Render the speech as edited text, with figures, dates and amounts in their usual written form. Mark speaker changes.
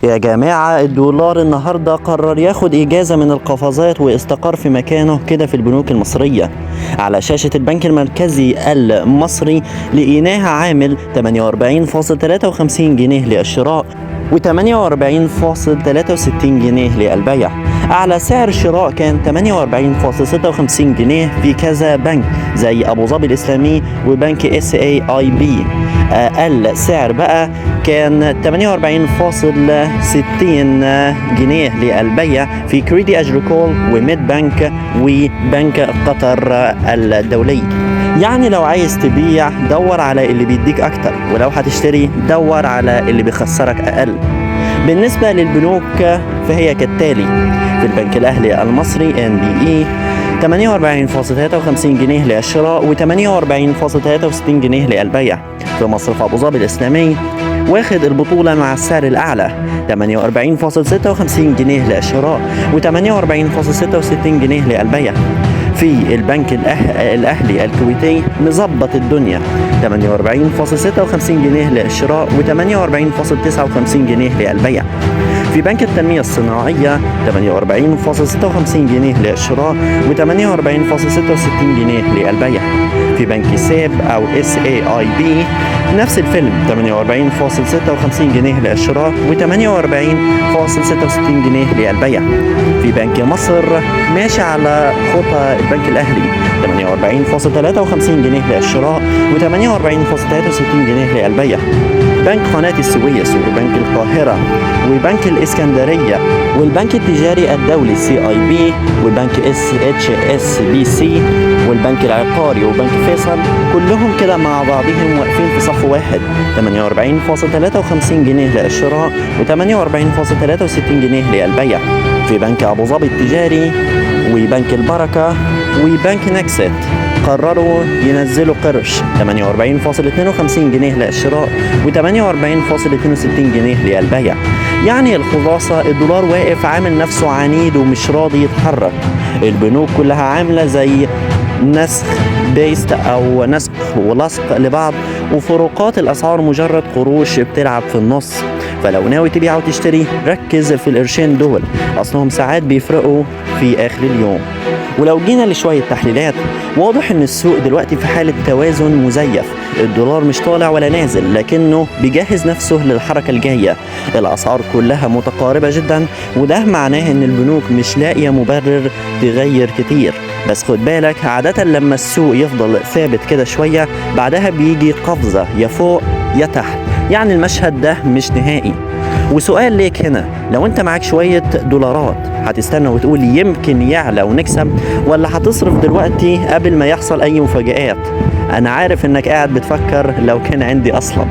Speaker 1: يا جماعة الدولار النهاردة قرر ياخد إجازة من القفزات واستقر في مكانه كده في البنوك المصرية. على شاشة البنك المركزي المصري لقيناها عامل 48.53 جنيه للشراء و48.63 جنيه للبيع. أعلى سعر شراء كان 48.56 جنيه في كذا بنك زي أبو ظبي الإسلامي وبنك SAIB. أقل سعر بقى كان 48.60 جنيه للبيع في كريدي أجريكول وميد بنك وبنك قطر الدولي. يعني لو عايز تبيع دور على اللي بيديك أكتر، ولو هتشتري دور على اللي بيخسرك أقل. بالنسبة للبنوك فهي كالتالي: في البنك الأهلي المصري NBE 48.53 جنيه للشراء و48.63 جنيه للبيع. في مصرف أبو ظبي الإسلامي واخد البطولة مع السعر الأعلى 48.56 جنيه للشراء و48.66 جنيه للبيع. في البنك الأهلي الكويتي مظبط الدنيا 48.56 جنيه للشراء و48.59 جنيه للبيع. في بنك التنمية الصناعية 48.56 جنيه للشراء و48.66 جنيه للبيع. في بنك ساب أو SAIB نفس الفيلم 48.56 جنيه للشراء و48.66 جنيه للبيع. في بنك مصر ماشي على خطى البنك الأهلي 48.53 جنيه للشراء و48.63 جنيه للبيع. بنك قناة السويس وبنك القاهرة وبنك الإسكندرية والبنك التجاري الدولي CIB والبنك SHSBC والبنك العقاري وبنك فيصل كلهم كده مع بعضهم واقفين في صف واحد 48.53 جنيه للشراء و48.63 جنيه للبيع. في بنك أبو ظبي التجاري وبنك البركة وبنك نكست قرروا ينزلوا قرش 48.52 جنيه للشراء و48.62 جنيه للبيع. يعني الخلاصة الدولار واقف عامل نفسه عنيد ومش راضي يتحرك. البنوك كلها عاملة زي نسخ بيست أو نسخ ولصق لبعض، وفروقات الأسعار مجرد قروش بتلعب في النص. فلو ناوي تبيع وتشتري ركز في القرشين دول، أصلهم ساعات بيفرقوا في آخر اليوم. ولو جينا لشوية تحليلات واضح ان السوق دلوقتي في حالة توازن مزيف. الدولار مش طالع ولا نازل لكنه بيجهز نفسه للحركة الجاية. الأسعار كلها متقاربة جدا، وده معناه ان البنوك مش لاقية مبرر تغير كتير. بس خد بالك عادة لما السوق يفضل ثابت كده شوية بعدها بيجي قفزة يا فوق يا تحت، يعني المشهد ده مش نهائي. وسؤال ليك هنا: لو انت معاك شوية دولارات هتستنى وتقول يمكن يعلى ونكسب، ولا هتصرف دلوقتي قبل ما يحصل اي مفاجآت؟ انا عارف انك قاعد بتفكر لو كان عندي اصلا.